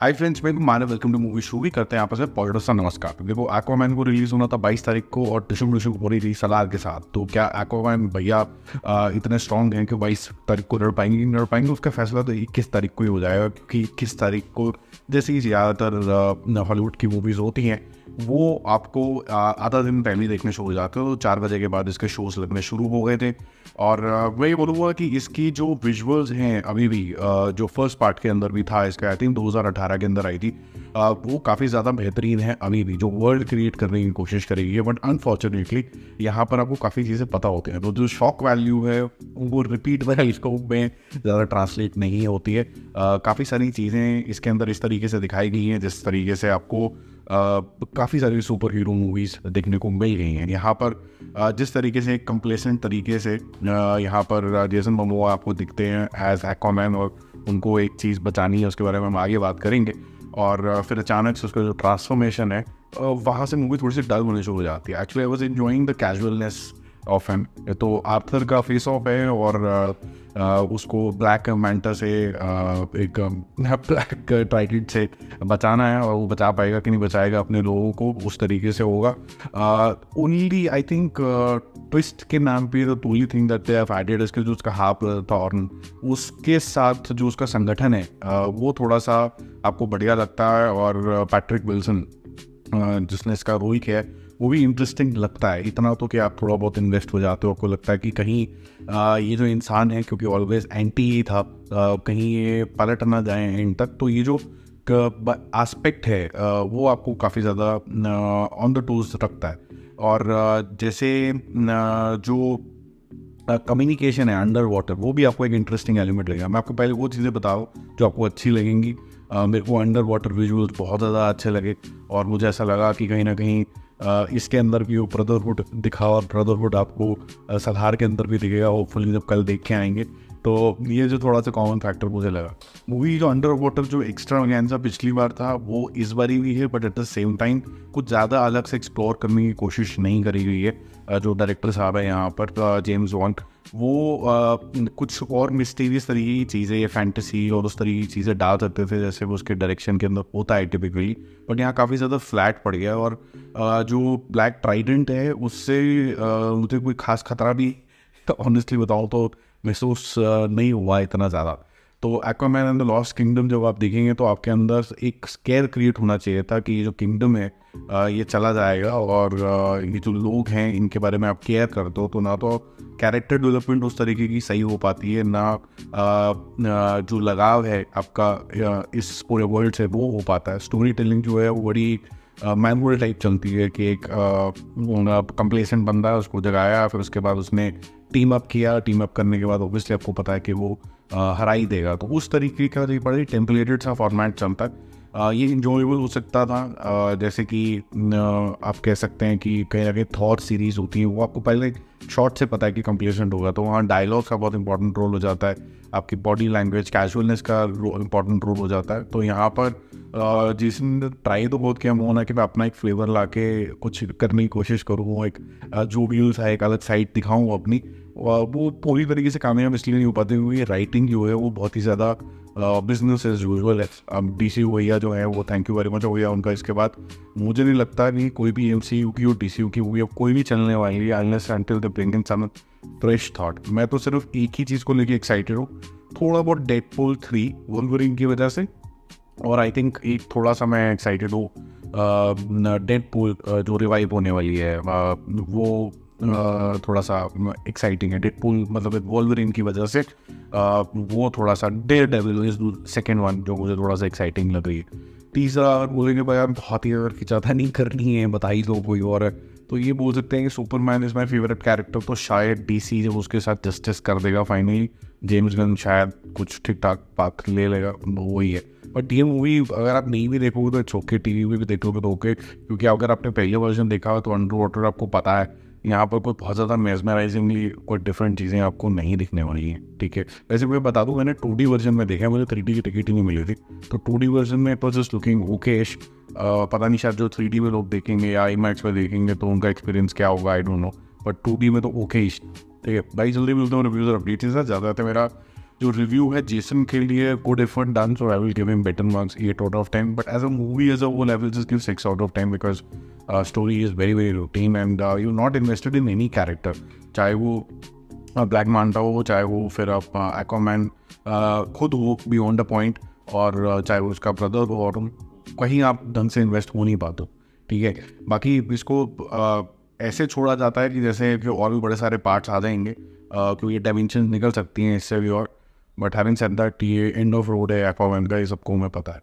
Hi friends, मैं मानव, welcome two movie. शुरू भी करते हैं यहाँ पर से पॉजिटिव सा नमस्कार। देखो, एक्वामैन को रिलीज होना था 22 तारीख को और डिशुम हो रही थी सलार के साथ। तो क्या एक्वामैन भैया इतने स्ट्रॉन्ग हैं कि 22 तारीख को लड़ पाएंगे? उसका फैसला तो 21 तारीख को ही हो जाएगा, क्योंकि 21 तारीख को जैसे कि ज़्यादातर हॉलीवुड की मूवीज़ होती हैं वो आपको आधा दिन पहले ही देखने शुरू हो जाते हो। 4 बजे के बाद इसके शोज़ लगने शुरू हो गए थे। और मैं ये बोलूँगा कि इसकी जो विजुअल्स हैं अभी भी जो फर्स्ट पार्ट के अंदर भी था इसका, आई थिंक 2018 के अंदर आई थी, वो काफ़ी ज़्यादा बेहतरीन है। अभी भी जो वर्ल्ड क्रिएट करने की कोशिश करेगी है, बट अनफॉर्चुनेटली यहाँ पर आपको काफ़ी चीज़ें पता होती हैं, तो जो शॉक वैल्यू है वो रिपीट वाले स्कोप में ज़्यादा ट्रांसलेट नहीं होती है। काफ़ी सारी चीज़ें इसके अंदर इस तरीके से दिखाई गई हैं जिस तरीके से आपको काफ़ी सारी सुपर हीरो मूवीज़ देखने को मिल गई हैं। यहाँ पर जिस तरीके से कंप्लेसेंट तरीके से यहाँ पर जेसन मोमोआ आपको दिखते हैं एज एक्वामैन, और उनको एक चीज़ बचानी है, उसके बारे में हम आगे बात करेंगे। और फिर अचानक से उसका जो ट्रांसफॉर्मेशन है वहाँ से मूवी थोड़ी सी डल होने शुरू हो जाती है। Actually I was enjoying the casualness of him. तो आर्थर का फेस ऑफ है और उसको ब्लैक मैंटा से एक ब्लैक ट्राइडेंट से बचाना है, और वो बचा पाएगा कि नहीं बचाएगा अपने लोगों को, उस तरीके से होगा। ओनली आई थिंक ट्विस्ट के नाम पे the only thing that they have added इसके जो उसका हाफ थॉर्न, उसके साथ जो उसका संगठन है वो थोड़ा सा आपको बढ़िया लगता है। और पैट्रिक विल्सन जिसने इसका रोल किया है वो भी इंटरेस्टिंग लगता है, इतना तो कि आप थोड़ा बहुत इन्वेस्ट हो जाते हो। आपको लगता है कि कहीं ये जो इंसान है, क्योंकि ऑलवेज एंटी ही था, कहीं ये पलट ना जाए एंड तक। तो ये जो एस्पेक्ट है वो आपको काफ़ी ज़्यादा ऑन द टोज रखता है। और जैसे जो कम्युनिकेशन है अंडर वाटर, वो भी आपको एक इंटरेस्टिंग एलिमेंट लगेगा। मैं आपको पहले वो चीज़ें बताऊँ जो आपको अच्छी लगेंगी। मेरे को अंडर वाटर विजुअल्स बहुत ज़्यादा अच्छे लगे, और मुझे ऐसा लगा कि कहीं ना कहीं इसके अंदर भी वो ब्रदरहुड दिखा, और ब्रदरहुड आपको सलार के अंदर भी दिखेगा होपफुली जब कल देख के आएंगे। तो ये जो थोड़ा सा कॉमन फैक्टर मुझे लगा। मूवी जो अंडर वाटर जो एक्स्ट्रावेगेंजा पिछली बार था वो इस बारी भी है, but at the same time कुछ ज़्यादा अलग से एक्सप्लोर करने की कोशिश नहीं करी गई है। जो डायरेक्टर साहब है यहाँ पर जेम्स वॉन, वो कुछ और मिस्टीरियस तरीके की चीज़ें, ये फैंटेसी और उस तरीके की चीज़ें डाल सकते थे जैसे वो उसके डायरेक्शन के अंदर होता है टिपिकली, बट यहाँ काफ़ी ज़्यादा फ्लैट पड़ गया। और जो ब्लैक ट्राइडेंट है उससे मुझे कोई खास खतरा भी ऑनेस्टली बताऊँ तो महसूस नहीं हुआ इतना ज़्यादा। तो Aquaman and the lost kingdom जब आप देखेंगे तो आपके अंदर एक स्केयर क्रिएट होना चाहिए था कि ये जो किंगडम है ये चला जाएगा, और ये जो लोग हैं इनके बारे में आप केयर करते हो। तो ना तो कैरेक्टर डेवलपमेंट उस तरीके की सही हो पाती है, ना जो लगाव है आपका इस पूरे वर्ल्ड से वो हो पाता है। स्टोरी टेलिंग जो है वो बड़ी मैनुअल टाइप चलती है कि एक कंप्लेसेंट बंदा है, उसको जगाया, फिर उसके बाद उसने टीम अप किया। टीम अप करने के बाद ऑब्वियसली आपको पता है कि वो हरा ही देगा। तो उस तरीके का एक बड़ा टेम्पलेटेड सा फॉर्मेट चलता है। ये इंजॉयबल हो सकता था। जैसे कि आप कह सकते हैं कि कहीं ना कहीं थॉर सीरीज़ होती है, वो आपको पहले शॉर्ट से पता है कि कंप्लीशन होगा, तो वहाँ डायलॉग का बहुत इंपॉर्टेंट रोल हो जाता है, आपकी बॉडी लैंग्वेज कैजुअलनेस का इंपॉर्टेंट रोल हो जाता है। तो यहाँ पर जिसने ट्राई तो बहुत किया मोना कि मैं अपना एक फ्लेवर ला के कुछ करने की कोशिश करूँ, एक जो भी है एक अलग साइड दिखाऊँ अपनी, वो पूरी तरीके से कामयाब इसलिए नहीं हो पाते क्योंकि राइटिंग जो है वो बहुत ही ज़्यादा बिजनेस एज यूजुअल है। अब डीसी भैया जो है वो थैंक यू वेरी मच हो गया उनका। इसके बाद मुझे नहीं लगता कि कोई भी एमसीयू की और डीसीयू की मूवी अब कोई भी चलने वाली है unless until they bring in some fresh thought. मैं तो सिर्फ एक ही चीज़ को लेके एक्साइटेड हूँ, थोड़ा बहुत डेडपूल 3 वुल्वरीन की वजह से, और आई थिंक एक थोड़ा सा मैं एक्साइटेड हूँ डेडपूल जो रिवाइव होने वाली है वो थोड़ा सा एक्साइटिंग है। डेडपूल मतलब वोल्वरिन की वजह से वो थोड़ा सा डेयरडेविल इज सेकंड वन जो मुझे थोड़ा सा एक्साइटिंग लग रही है। तीसरा अगर बोलेंगे भाई यार बहुत ही अगर खिंचाता नहीं करनी है बता ही दो कोई और है, तो ये बोल सकते हैं कि Superman is my favourite character. तो शायद डीसी जब उसके साथ जस्टिस कर देगा फाइनली, जेम्स गन शायद कुछ ठीक ठाक बात ले लेगा, वही है। बट ये मूवी अगर आप नहीं भी देखोगे तो इट्स ओके, टीवी में भी देखोगे तो ओके, क्योंकि अगर आपने पहले वर्जन देखा हो तो अंडर वाटर आपको पता है यहाँ पर कोई बहुत ज़्यादा मेजमराइजिंगली कोई डिफरेंट चीज़ें आपको नहीं दिखने वाली हैं। ठीक है, वैसे मैं बता दूँ मैंने 2D वर्जन में देखा है, मुझे 3D की टिकट ही नहीं मिली थी, तो 2D वर्जन में it was just looking Okesh. पता नहीं शायद जो 3D में लोग देखेंगे या IMAX में देखेंगे तो उनका एक्सपीरियंस क्या होगा, I don't know, but 2D में तो ओकेश। ठीक है भाई, जल्दी मिलते हैं रिव्यूज़ और अपडेट्स के साथ। ज़्यादा मेरा जो रिव्यू है जेसन के लिए good effort done, so I will give him better marks 8 out of 10, but as a movie as a whole I will just give 6 out of 10 because story is very very routine and you not invested in any character, चाहे वो black Manta हो, चाहे वो फिर आप Aquaman खुद हो beyond the point, और चाहे वो उसका ब्रदर हो, और कहीं आप ढंग से इन्वेस्ट हो नहीं पाते, ठीक है। बाकी इसको ऐसे छोड़ा जाता है कि जैसे कि और भी बड़े सारे पार्ट्स आ जाएंगे, क्योंकि ये डायमेंशन निकल सकती हैं इससे भी, और बट हैविंग सेड दैट ये एंड ऑफ रोड है एक्वामैन का, ये सबको हमें पता है।